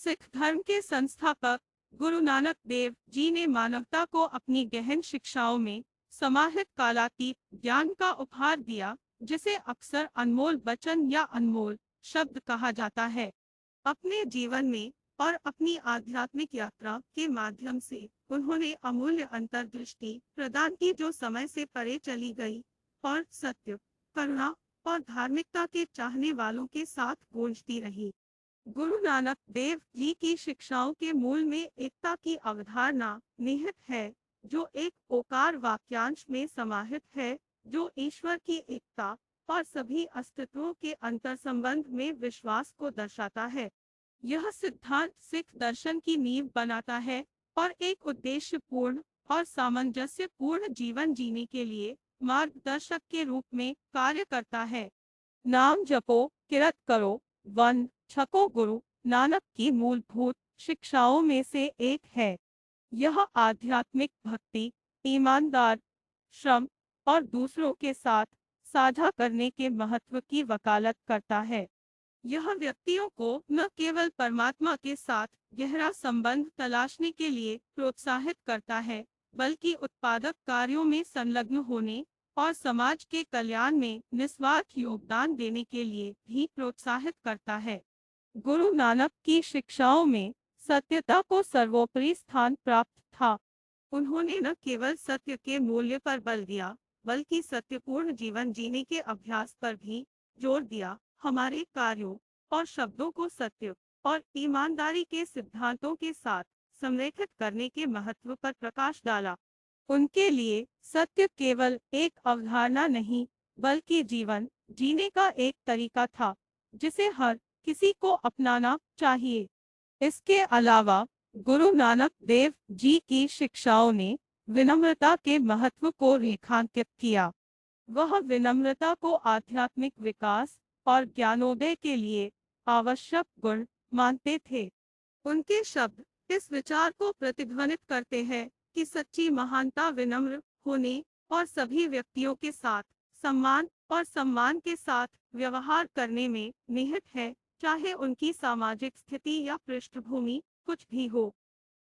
सिख धर्म के संस्थापक गुरु नानक देव जी ने मानवता को अपनी गहन शिक्षाओं में समाहित कालातीत ज्ञान का उपहार दिया, जिसे अक्सर अनमोल वचन या अनमोल शब्द कहा जाता है। अपने जीवन में और अपनी आध्यात्मिक यात्रा के माध्यम से उन्होंने अमूल्य अंतर्दृष्टि प्रदान की, जो समय से परे चली गई और सत्य, करुणा और धार्मिकता के चाहने वालों के साथ गूंजती रही। गुरु नानक देव जी की शिक्षाओं के मूल में एकता की अवधारणा निहित है, जो एक ओकार वाक्यांश में समाहित है, जो ईश्वर की एकता और सभी अस्तित्वों के अंतर्संबंध में विश्वास को दर्शाता है। यह सिद्धांत सिख दर्शन की नींव बनाता है और एक उद्देश्यपूर्ण और सामंजस्यपूर्ण जीवन जीने के लिए मार्गदर्शक के रूप में कार्य करता है। नाम जपो, किरत करो, वन छको गुरु नानक की मूलभूत शिक्षाओं में से एक है। यह आध्यात्मिक भक्ति, ईमानदार श्रम और दूसरों के साथ साझा करने के महत्व की वकालत करता है। यह व्यक्तियों को न केवल परमात्मा के साथ गहरा संबंध तलाशने के लिए प्रोत्साहित करता है, बल्कि उत्पादक कार्यों में संलग्न होने और समाज के कल्याण में निस्वार्थ योगदान देने के लिए भी प्रोत्साहित करता है। गुरु नानक की शिक्षाओं में सत्यता को सर्वोपरि स्थान प्राप्त था। उन्होंने न केवल सत्य के मूल्य पर बल दिया, बल्कि सत्यपूर्ण जीवन जीने के अभ्यास पर भी जोर दिया। हमारे कार्यों और शब्दों को सत्य और ईमानदारी के सिद्धांतों के साथ संरेखित करने के महत्व पर प्रकाश डाला। उनके लिए सत्य केवल एक अवधारणा नहीं, बल्कि जीवन जीने का एक तरीका था, जिसे हर किसी को अपनाना चाहिए। इसके अलावा गुरु नानक देव जी की शिक्षाओं ने विनम्रता के महत्व को रेखांकित किया। वह विनम्रता को आध्यात्मिक विकास और ज्ञानोदय के लिए आवश्यक गुण मानते थे। उनके शब्द इस विचार को प्रतिध्वनित करते हैं कि सच्ची महानता विनम्र होने और सभी व्यक्तियों के साथ सम्मान और सम्मान के साथ व्यवहार करने में निहित है, चाहे उनकी सामाजिक स्थिति या पृष्ठभूमि कुछ भी हो।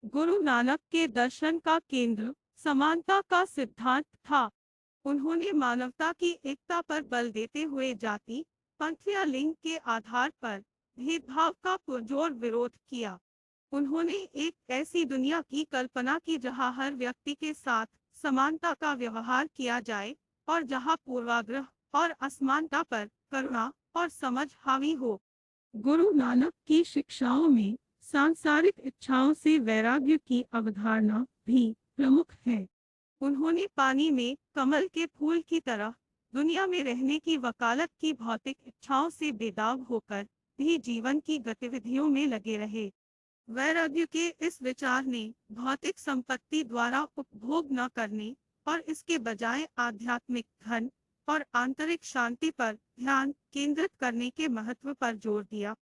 गुरु नानक के दर्शन का केंद्र समानता का सिद्धांत था। उन्होंने मानवता की एकता पर बल देते हुए जाति, पंथ या लिंग के आधार पर भेदभाव का पुरजोर विरोध किया। उन्होंने एक ऐसी दुनिया की कल्पना की जहां हर व्यक्ति के साथ समानता का व्यवहार किया जाए और जहां पूर्वाग्रह और असमानता पर करुणा और समझ हावी हो। गुरु नानक की शिक्षाओं में सांसारिक इच्छाओं से वैराग्य की अवधारणा भी प्रमुख है। उन्होंने पानी में कमल के फूल की तरह दुनिया में रहने की वकालत की, भौतिक इच्छाओं से बेदाग होकर भी जीवन की गतिविधियों में लगे रहे। वैराग्य के इस विचार ने भौतिक संपत्ति द्वारा उपभोग न करने और इसके बजाय आध्यात्मिक धन और आंतरिक शांति पर ध्यान केंद्रित करने के महत्व पर जोर दिया।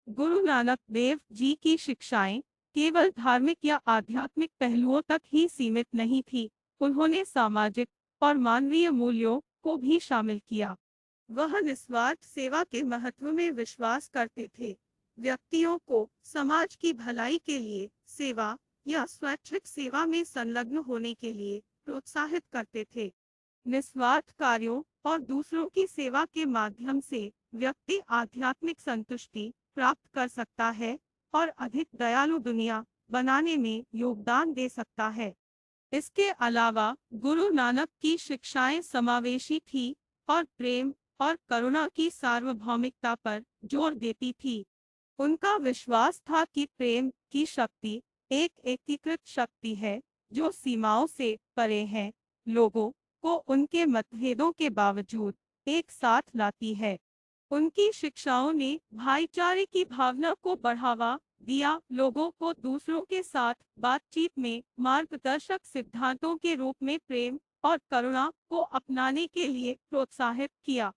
गुरु नानक देव जी की शिक्षाएं केवल धार्मिक या आध्यात्मिक पहलुओं तक ही सीमित नहीं थी, उन्होंने सामाजिक और मानवीय मूल्यों को भी शामिल किया। वह निस्वार्थ सेवा के महत्व में विश्वास करते थे। व्यक्तियों को समाज की भलाई के लिए सेवा या स्वैच्छिक सेवा में संलग्न होने के लिए प्रोत्साहित करते थे। निस्वार्थ कार्यों और दूसरों की सेवा के माध्यम से व्यक्ति आध्यात्मिक संतुष्टि प्राप्त कर सकता है और अधिक दयालु दुनिया बनाने में योगदान दे सकता है। इसके अलावा गुरु नानक की शिक्षाएं समावेशी थी और प्रेम और करुणा की सार्वभौमिकता पर जोर देती थी। उनका विश्वास था कि प्रेम की शक्ति एक एकीकृत शक्ति है, जो सीमाओं से परे है, लोगों को उनके मतभेदों के बावजूद एक साथ लाती है। उनकी शिक्षाओं ने भाईचारे की भावना को बढ़ावा दिया, लोगों को दूसरों के साथ बातचीत में मार्गदर्शक सिद्धांतों के रूप में प्रेम और करुणा को अपनाने के लिए प्रोत्साहित किया।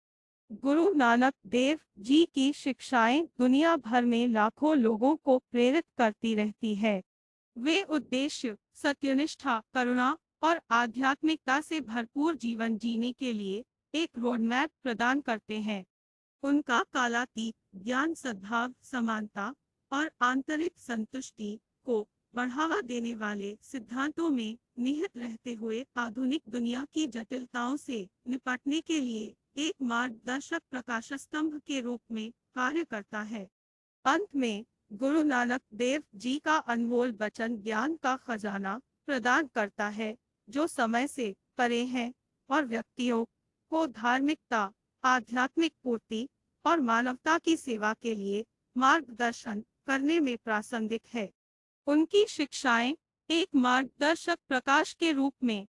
गुरु नानक देव जी की शिक्षाएं दुनिया भर में लाखों लोगों को प्रेरित करती रहती है। वे उद्देश्य, सत्यनिष्ठा, करुणा और आध्यात्मिकता से भरपूर जीवन जीने के लिए एक रोडमैप प्रदान करते हैं। उनका कालातीत ज्ञान, सद्भाव, समानता और आंतरिक संतुष्टि को बढ़ावा देने वाले सिद्धांतों में निहित रहते हुए आधुनिक दुनिया की जटिलताओं से निपटने के लिए एक मार्गदर्शक प्रकाश स्तंभ के रूप में कार्य करता है। अंत में गुरु नानक देव जी का अनमोल वचन ज्ञान का खजाना प्रदान करता है, जो समय से परे है और व्यक्तियों को धार्मिकता, आध्यात्मिक पूर्ति और मानवता की सेवा के लिए मार्गदर्शन करने में प्रासंगिक है। उनकी शिक्षाएं एक मार्गदर्शक प्रकाश के रूप में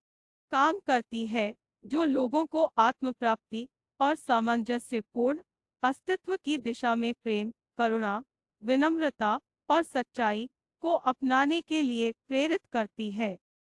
काम करती है, जो लोगों को आत्म प्राप्ति और सामंजस्यपूर्ण अस्तित्व की दिशा में प्रेम, करुणा, विनम्रता और सच्चाई को अपनाने के लिए प्रेरित करती है।